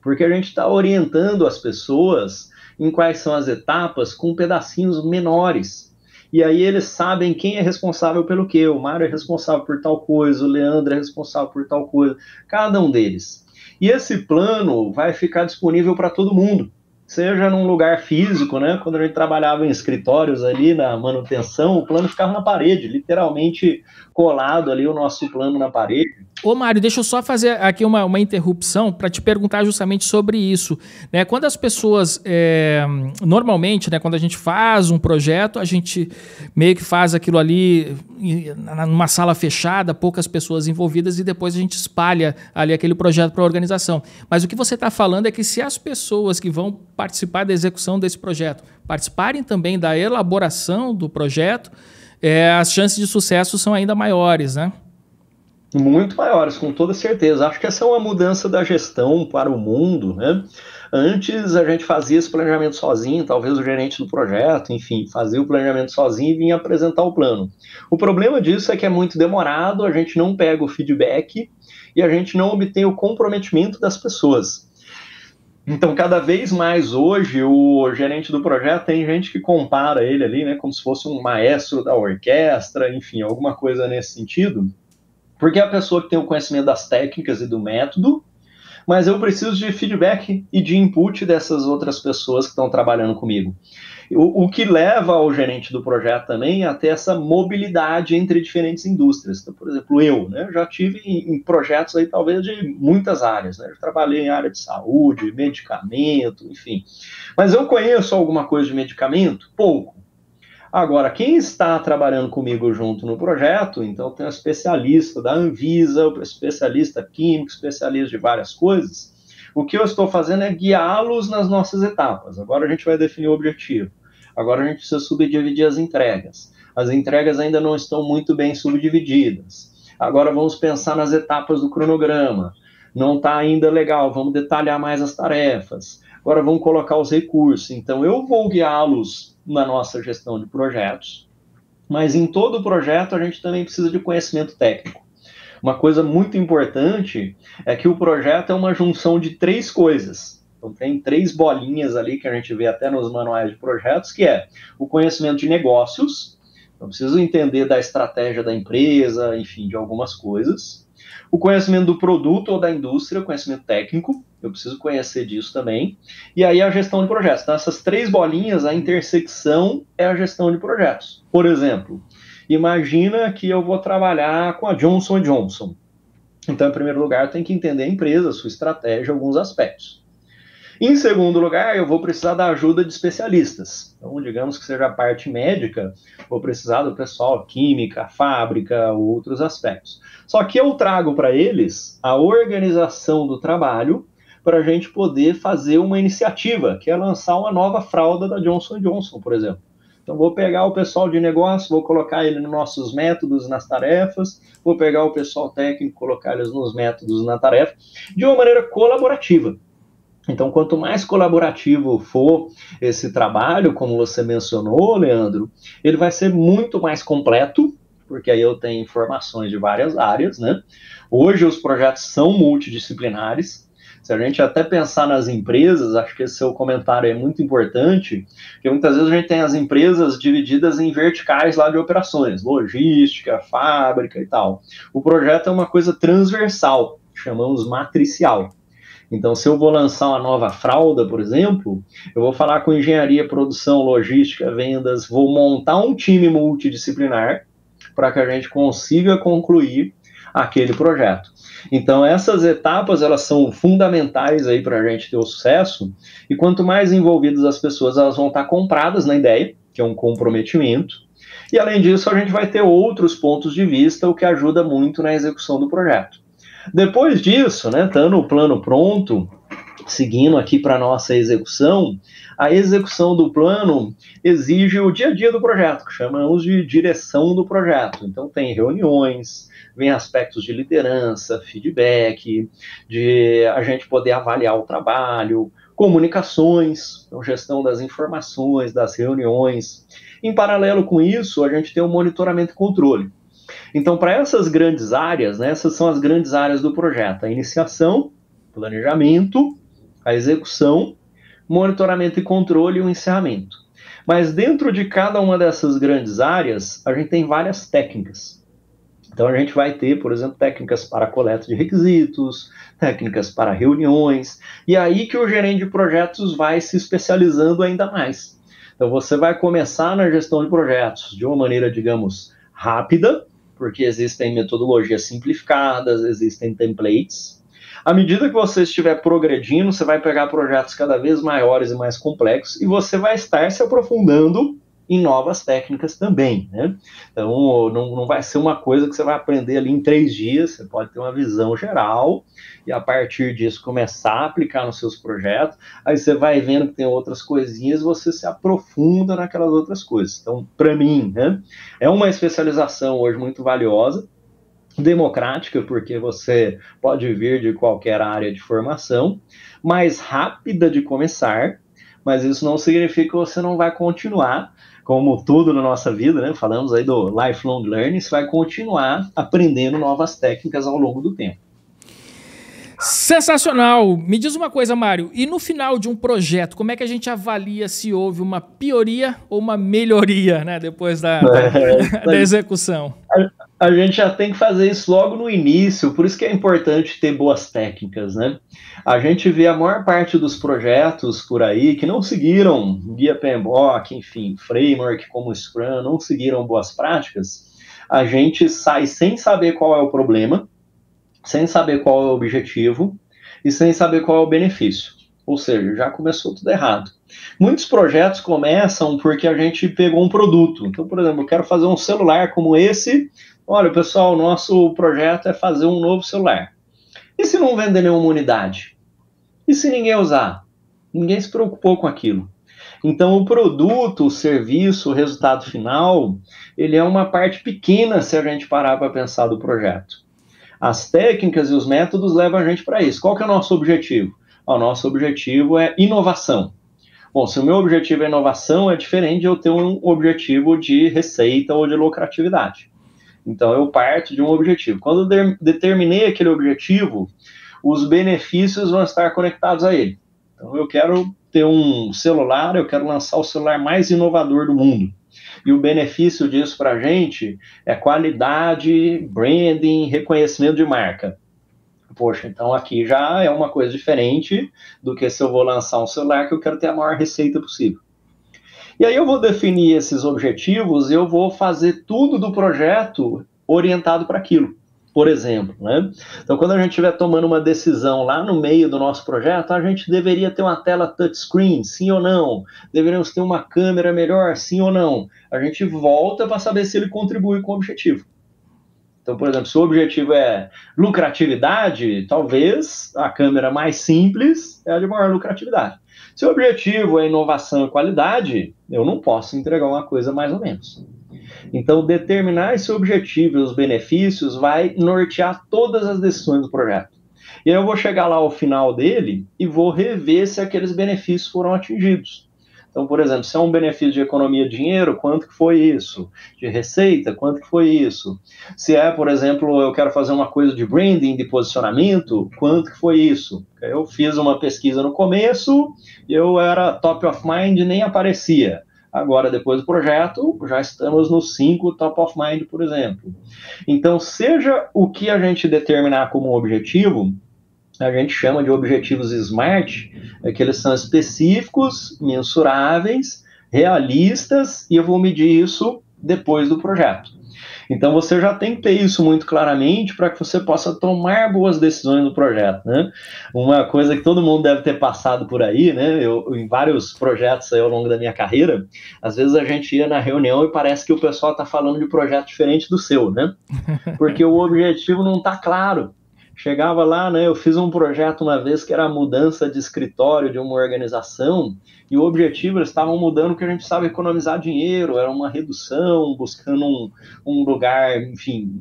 porque a gente está orientando as pessoas em quais são as etapas com pedacinhos menores. E aí eles sabem quem é responsável pelo quê. O Mário é responsável por tal coisa, o Leandro é responsável por tal coisa, cada um deles. E esse plano vai ficar disponível para todo mundo, seja num lugar físico, né? Quando a gente trabalhava em escritórios ali na manutenção, o plano ficava na parede, literalmente colado ali o nosso plano na parede. Ô, Mário, deixa eu só fazer aqui uma interrupção para te perguntar justamente sobre isso, né? Quando as pessoas, normalmente, né, quando a gente faz um projeto, a gente meio que faz aquilo ali numa sala fechada, poucas pessoas envolvidas e depois a gente espalha ali aquele projeto para a organização. Mas o que você está falando é que se as pessoas que vão participar da execução desse projeto participarem também da elaboração do projeto, as chances de sucesso são ainda maiores, né? Muito maiores, com toda certeza. Acho que essa é uma mudança da gestão para o mundo, né? Antes a gente fazia esse planejamento sozinho, talvez o gerente do projeto, enfim, fazia o planejamento sozinho e vinha apresentar o plano. O problema disso é que é muito demorado, a gente não pega o feedback e a gente não obtém o comprometimento das pessoas. Então, cada vez mais hoje, o gerente do projeto tem gente que compara ele ali, né, como se fosse um maestro da orquestra, enfim, alguma coisa nesse sentido. Porque é a pessoa que tem o conhecimento das técnicas e do método, mas eu preciso de feedback e de input dessas outras pessoas que estão trabalhando comigo. O que leva ao gerente do projeto também a ter essa mobilidade entre diferentes indústrias. Então, por exemplo, eu já tive em projetos aí talvez de muitas áreas, né? Eu trabalhei em área de saúde, medicamento, enfim. Mas eu conheço alguma coisa de medicamento? Pouco. Agora, quem está trabalhando comigo junto no projeto, então tem um especialista da Anvisa, um especialista químico, especialista de várias coisas, o que eu estou fazendo é guiá-los nas nossas etapas. Agora a gente vai definir o objetivo. Agora a gente precisa subdividir as entregas. As entregas ainda não estão muito bem subdivididas. Agora vamos pensar nas etapas do cronograma. Não está ainda legal, vamos detalhar mais as tarefas. Agora vamos colocar os recursos. Então eu vou guiá-los na nossa gestão de projetos, mas em todo o projeto a gente também precisa de conhecimento técnico. Uma coisa muito importante é que o projeto é uma junção de 3 coisas. Então tem 3 bolinhas ali que a gente vê até nos manuais de projetos, que é o conhecimento de negócios, eu preciso entender da estratégia da empresa, enfim, de algumas coisas. O conhecimento do produto ou da indústria, o conhecimento técnico, eu preciso conhecer disso também. E aí a gestão de projetos. Então, essas 3 bolinhas, a intersecção é a gestão de projetos. Por exemplo, imagina que eu vou trabalhar com a Johnson & Johnson. Então, em primeiro lugar, eu tenho que entender a empresa, a sua estratégia, alguns aspectos. Em segundo lugar, eu vou precisar da ajuda de especialistas. Então, digamos que seja a parte médica, vou precisar do pessoal química, fábrica, outros aspectos. Só que eu trago para eles a organização do trabalho para a gente poder fazer uma iniciativa, que é lançar uma nova fralda da Johnson & Johnson, por exemplo. Então, vou pegar o pessoal de negócio, vou colocar ele nos nossos métodos, nas tarefas, vou pegar o pessoal técnico, colocar eles nos métodos, na tarefa, de uma maneira colaborativa. Então, quanto mais colaborativo for esse trabalho, como você mencionou, Leandro, ele vai ser muito mais completo, porque aí eu tenho informações de várias áreas, né? Hoje os projetos são multidisciplinares. Se a gente até pensar nas empresas, acho que esse seu comentário é muito importante, porque muitas vezes a gente tem as empresas divididas em verticais lá de operações, logística, fábrica e tal. O projeto é uma coisa transversal, chamamos matricial. Então, se eu vou lançar uma nova fralda, por exemplo, eu vou falar com engenharia, produção, logística, vendas, vou montar um time multidisciplinar para que a gente consiga concluir aquele projeto. Então, essas etapas, elas são fundamentais aí para a gente ter o sucesso, e quanto mais envolvidas as pessoas, elas vão estar compradas na ideia, que é um comprometimento, e além disso, a gente vai ter outros pontos de vista, o que ajuda muito na execução do projeto. Depois disso, né, estando o plano pronto, seguindo aqui para a nossa execução, a execução do plano exige o dia a dia do projeto, que chamamos de direção do projeto. Então tem reuniões, vem aspectos de liderança, feedback, de a gente poder avaliar o trabalho, comunicações, então gestão das informações, das reuniões. Em paralelo com isso, a gente tem o monitoramento e controle. Então, para essas grandes áreas, né, essas são as grandes áreas do projeto: a iniciação, planejamento, a execução, monitoramento e controle e o encerramento. Mas dentro de cada uma dessas grandes áreas, a gente tem várias técnicas. Então a gente vai ter, por exemplo, técnicas para coleta de requisitos, técnicas para reuniões, e aí que o gerente de projetos vai se especializando ainda mais. Então você vai começar na gestão de projetos de uma maneira, digamos, rápida, porque existem metodologias simplificadas, existem templates. À medida que você estiver progredindo, você vai pegar projetos cada vez maiores e mais complexos e você vai estar se aprofundando em novas técnicas também, né? Então, não vai ser uma coisa que você vai aprender ali em 3 dias, você pode ter uma visão geral e a partir disso começar a aplicar nos seus projetos, aí você vai vendo que tem outras coisinhas e você se aprofunda naquelas outras coisas. Então, para mim, né, é uma especialização hoje muito valiosa, democrática, porque você pode vir de qualquer área de formação, mais rápida de começar, mas isso não significa que você não vai continuar, como tudo na nossa vida, né? Falamos aí do lifelong learning, você vai continuar aprendendo novas técnicas ao longo do tempo. Sensacional! Me diz uma coisa, Mário, e no final de um projeto, como é que a gente avalia se houve uma pioria ou uma melhoria, né, depois da execução? A gente já tem que fazer isso logo no início, por isso que é importante ter boas técnicas, né? A gente vê a maior parte dos projetos por aí que não seguiram guia PMBOK, enfim, framework como Scrum, não seguiram boas práticas, a gente sai sem saber qual é o problema, sem saber qual é o objetivo e sem saber qual é o benefício. Ou seja, já começou tudo errado. Muitos projetos começam porque a gente pegou um produto. Então, por exemplo, eu quero fazer um celular como esse. Olha, pessoal, o nosso projeto é fazer um novo celular. E se não vender nenhuma unidade? E se ninguém usar? Ninguém se preocupou com aquilo. Então, o produto, o serviço, o resultado final, ele é uma parte pequena se a gente parar para pensar do projeto. As técnicas e os métodos levam a gente para isso. Qual que é o nosso objetivo? O nosso objetivo é inovação. Bom, se o meu objetivo é inovação, é diferente de eu ter um objetivo de receita ou de lucratividade. Então, eu parto de um objetivo. Quando eu determinei aquele objetivo, os benefícios vão estar conectados a ele. Então, eu quero ter um celular, eu quero lançar o celular mais inovador do mundo. E o benefício disso para a gente é qualidade, branding, reconhecimento de marca. Poxa, então aqui já é uma coisa diferente do que se eu vou lançar um celular que eu quero ter a maior receita possível. E aí eu vou definir esses objetivos e eu vou fazer tudo do projeto orientado para aquilo. Por exemplo, né? Então, quando a gente estiver tomando uma decisão lá no meio do nosso projeto, a gente deveria ter uma tela touchscreen, sim ou não? Deveríamos ter uma câmera melhor, sim ou não? A gente volta para saber se ele contribui com o objetivo. Então, por exemplo, se o objetivo é lucratividade, talvez a câmera mais simples é a de maior lucratividade. Se o objetivo é inovação e qualidade, eu não posso entregar uma coisa mais ou menos. Então, determinar esse objetivo e os benefícios vai nortear todas as decisões do projeto. E aí eu vou chegar lá ao final dele e vou rever se aqueles benefícios foram atingidos. Então, por exemplo, se é um benefício de economia de dinheiro, quanto que foi isso? De receita, quanto que foi isso? Se é, por exemplo, eu quero fazer uma coisa de branding, de posicionamento, quanto que foi isso? Eu fiz uma pesquisa no começo, eu era top of mind e nem aparecia. Agora, depois do projeto, já estamos nos 5 top of mind, por exemplo. Então, seja o que a gente determinar como objetivo, a gente chama de objetivos SMART, que eles são específicos, mensuráveis, realistas, e eu vou medir isso depois do projeto. Então, você já tem que ter isso muito claramente para que você possa tomar boas decisões no projeto, né? Uma coisa que todo mundo deve ter passado por aí, né? Eu, em vários projetos aí ao longo da minha carreira, às vezes a gente ia na reunião e parece que o pessoal está falando de projeto diferente do seu, né? Porque o objetivo não está claro. Chegava lá, né, eu fiz um projeto uma vez que era a mudança de escritório de uma organização e o objetivo, eles estavam mudando porque a gente precisava economizar dinheiro, era uma redução, buscando um lugar, enfim,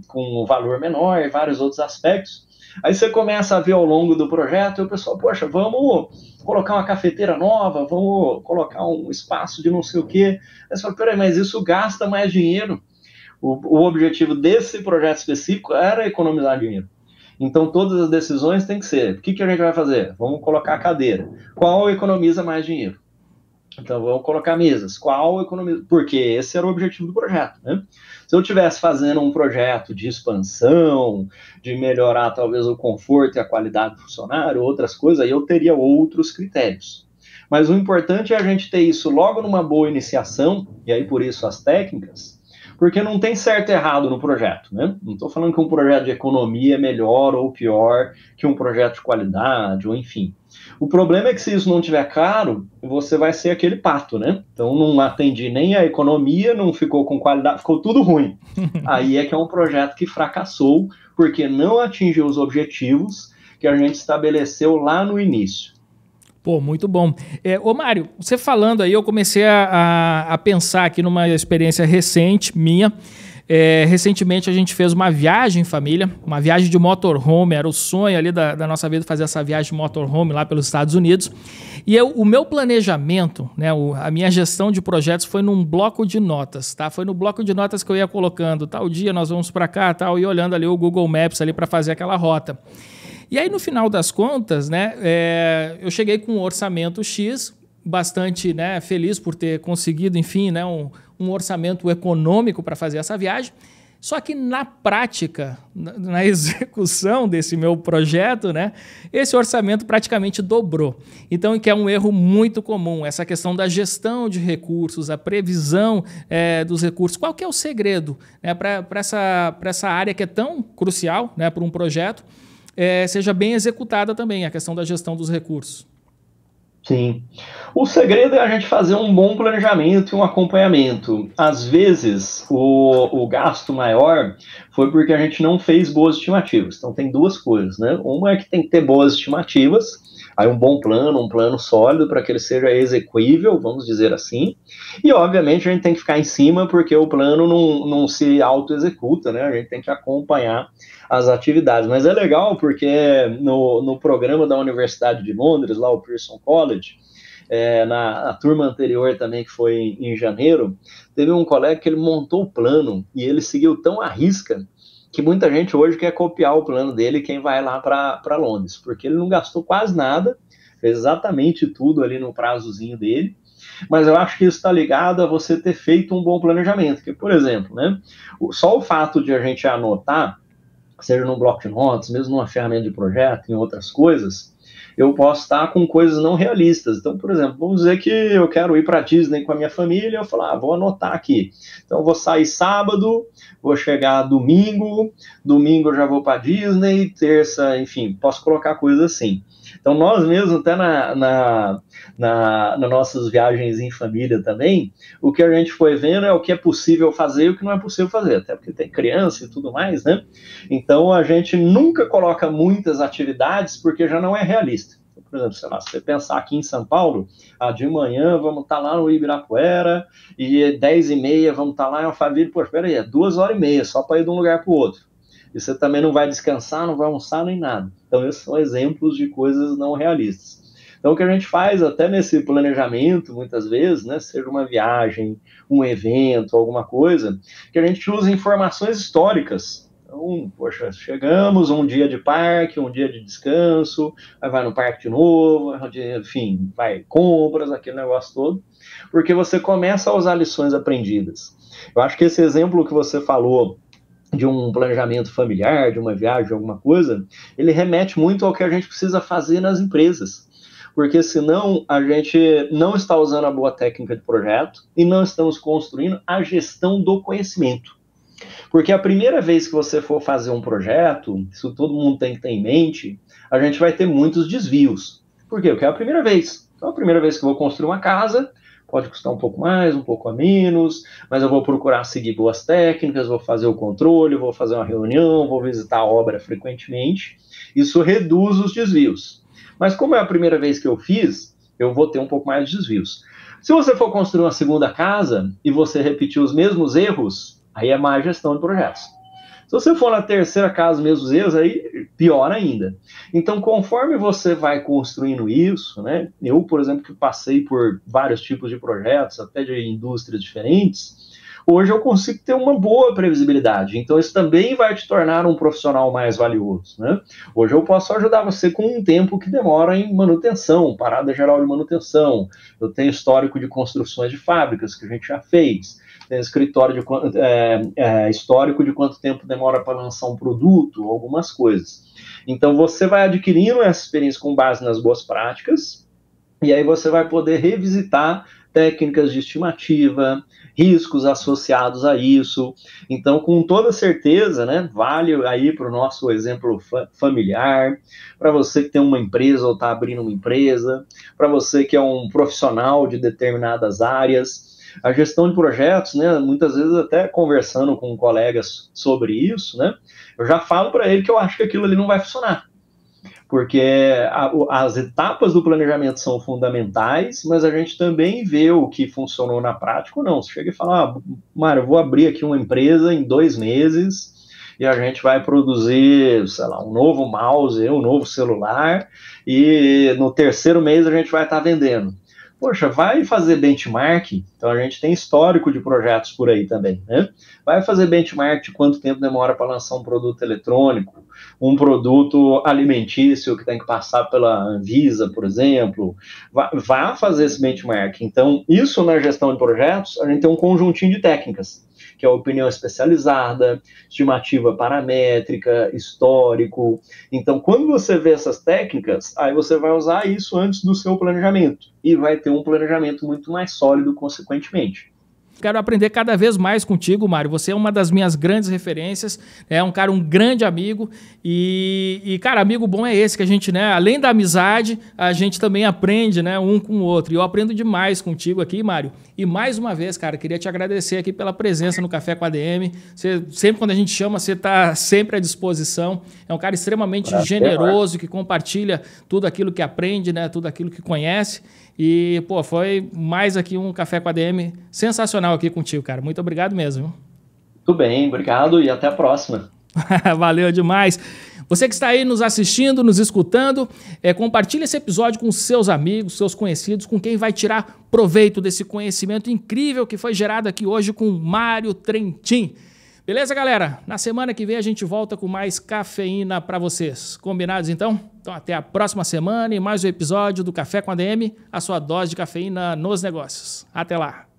com um valor menor e vários outros aspectos. Aí você começa a ver ao longo do projeto e o pessoal, poxa, vamos colocar uma cafeteira nova, vamos colocar um espaço de não sei o quê. Aí você fala, peraí, mas isso gasta mais dinheiro. O objetivo desse projeto específico era economizar dinheiro. Então, todas as decisões têm que ser, o que a gente vai fazer? Vamos colocar a cadeira. Qual economiza mais dinheiro? Então, vamos colocar mesas. Qual economiza? Porque esse era o objetivo do projeto, né? Se eu estivesse fazendo um projeto de expansão, de melhorar talvez o conforto e a qualidade do funcionário, outras coisas, aí eu teria outros critérios. Mas o importante é a gente ter isso logo numa boa iniciação, e aí por isso as técnicas, porque não tem certo e errado no projeto, né? Não estou falando que um projeto de economia é melhor ou pior que um projeto de qualidade, ou enfim. O problema é que se isso não tiver claro, você vai ser aquele pato, né? Então não atendi nem a economia, não ficou com qualidade, ficou tudo ruim. Aí é que é um projeto que fracassou, porque não atingiu os objetivos que a gente estabeleceu lá no início. Pô, muito bom. Ô Mário, você falando aí, eu comecei a pensar aqui numa experiência recente minha. Recentemente a gente fez uma viagem em família, uma viagem de motorhome, era o sonho ali da nossa vida fazer essa viagem de motorhome lá pelos Estados Unidos. E o meu planejamento, né, a minha gestão de projetos foi num bloco de notas, tá? Foi no bloco de notas que eu ia colocando, tal dia nós vamos para cá, tal, e olhando ali o Google Maps ali para fazer aquela rota. E aí, no final das contas, né, eu cheguei com um orçamento X, bastante, né, feliz por ter conseguido, enfim, né, um orçamento econômico para fazer essa viagem. Só que na prática, na execução desse meu projeto, né, esse orçamento praticamente dobrou. Então, que é um erro muito comum, essa questão da gestão de recursos, a previsão dos recursos. Qual que é o segredo, né, para essa área que é tão crucial, né, para um projeto, seja bem executada também, a questão da gestão dos recursos? Sim. O segredo é a gente fazer um bom planejamento e um acompanhamento. Às vezes, o gasto maior foi porque a gente não fez boas estimativas. Então, tem duas coisas, né? Uma é que tem que ter boas estimativas, aí um bom plano, um plano sólido para que ele seja execuível, vamos dizer assim. E, obviamente, a gente tem que ficar em cima porque o plano não se auto-executa, né? A gente tem que acompanhar as atividades. Mas é legal porque no programa da Universidade de Londres, lá o Pearson College, na turma anterior também, que foi em janeiro, teve um colega que ele montou o plano e ele seguiu tão à risca que muita gente hoje quer copiar o plano dele quem vai lá para Londres, porque ele não gastou quase nada, fez exatamente tudo ali no prazozinho dele. Mas eu acho que isso está ligado a você ter feito um bom planejamento, que, por exemplo, né, só o fato de a gente anotar, seja num bloco de notas, mesmo numa ferramenta de projeto, em outras coisas, eu posso estar com coisas não realistas. Então, por exemplo, vamos dizer que eu quero ir para a Disney com a minha família, eu falo, vou anotar aqui. Então, eu vou sair sábado, vou chegar domingo eu já vou para a Disney, terça, enfim, posso colocar coisas assim. Então, nós mesmos, até nas nossas viagens em família também, o que a gente foi vendo é o que é possível fazer e o que não é possível fazer, até porque tem criança e tudo mais, né? Então, a gente nunca coloca muitas atividades porque já não é realista. Por exemplo, sei lá, se você pensar aqui em São Paulo, de manhã vamos estar lá no Ibirapuera e 10h30 vamos estar lá em Alphaville. Pô, espera aí, é 2h30 só para ir de um lugar para o outro. E você também não vai descansar, não vai almoçar nem nada. Então, esses são exemplos de coisas não realistas. Então, o que a gente faz até nesse planejamento, muitas vezes, né, seja uma viagem, um evento, alguma coisa, que a gente usa informações históricas. Então, poxa, chegamos, um dia de parque, um dia de descanso, aí vai no parque de novo, enfim, vai compras, aquele negócio todo, porque você começa a usar lições aprendidas. Eu acho que esse exemplo que você falou de um planejamento familiar, de uma viagem, alguma coisa, ele remete muito ao que a gente precisa fazer nas empresas. Porque senão a gente não está usando a boa técnica de projeto e não estamos construindo a gestão do conhecimento. Porque a primeira vez que você for fazer um projeto, isso todo mundo tem que ter em mente, a gente vai ter muitos desvios. Por quê? Porque é a primeira vez. Então, a primeira vez que eu vou construir uma casa, pode custar um pouco mais, um pouco a menos, mas eu vou procurar seguir boas técnicas, vou fazer o controle, vou fazer uma reunião, vou visitar a obra frequentemente. Isso reduz os desvios. Mas como é a primeira vez que eu fiz, eu vou ter um pouco mais de desvios. Se você for construir uma segunda casa e você repetir os mesmos erros, aí é má gestão de projetos. Se você for na terceira casa, os mesmos erros, aí pior ainda. Então, conforme você vai construindo isso, né? Eu, por exemplo, que passei por vários tipos de projetos, até de indústrias diferentes, hoje eu consigo ter uma boa previsibilidade. Então, isso também vai te tornar um profissional mais valioso, né? Hoje eu posso ajudar você com um tempo que demora em manutenção, parada geral de manutenção. Eu tenho histórico de construções de fábricas que a gente já fez. Tem histórico de quanto tempo demora para lançar um produto, algumas coisas. Então, você vai adquirindo essa experiência com base nas boas práticas, e aí você vai poder revisitar técnicas de estimativa, riscos associados a isso. Então, com toda certeza, né, vale aí para o nosso exemplo familiar, para você que tem uma empresa ou está abrindo uma empresa, para você que é um profissional de determinadas áreas. A gestão de projetos, né, muitas vezes até conversando com colegas sobre isso, né, eu já falo para ele que eu acho que aquilo ali não vai funcionar. Porque as etapas do planejamento são fundamentais, mas a gente também vê o que funcionou na prática ou não. Você chega e fala, Mário, eu vou abrir aqui uma empresa em 2 meses e a gente vai produzir, sei lá, um novo mouse, um novo celular, e no 3º mês a gente vai estar vendendo. Poxa, vai fazer benchmark, então a gente tem histórico de projetos por aí também, né? Vai fazer benchmark de quanto tempo demora para lançar um produto eletrônico, um produto alimentício que tem que passar pela Anvisa, por exemplo. Vá fazer esse benchmark. Então, isso na gestão de projetos, a gente tem um conjuntinho de técnicas, que é a opinião especializada, estimativa paramétrica, histórico. Então, quando você vê essas técnicas, aí você vai usar isso antes do seu planejamento e vai ter um planejamento muito mais sólido, consequentemente. Quero aprender cada vez mais contigo, Mário. Você é uma das minhas grandes referências, é um cara, um grande amigo cara, amigo bom é esse que a gente, né, além da amizade, a gente também aprende, né, um com o outro. E eu aprendo demais contigo aqui, Mário. E mais uma vez, cara, queria te agradecer aqui pela presença no Café com a ADM. Você, sempre quando a gente chama, você está sempre à disposição. É um cara extremamente generoso, que compartilha tudo aquilo que aprende, né, tudo aquilo que conhece. E, pô, foi mais aqui um Café com a ADM sensacional aqui contigo, cara. Muito obrigado mesmo. Tudo bem, obrigado e até a próxima. Valeu demais. Você que está aí nos assistindo, nos escutando, compartilhe esse episódio com seus amigos, seus conhecidos, com quem vai tirar proveito desse conhecimento incrível que foi gerado aqui hoje com Mário Trentin. Beleza, galera? Na semana que vem a gente volta com mais cafeína para vocês. Combinados, então? Então até a próxima semana e mais um episódio do Café com a ADM, a sua dose de cafeína nos negócios. Até lá!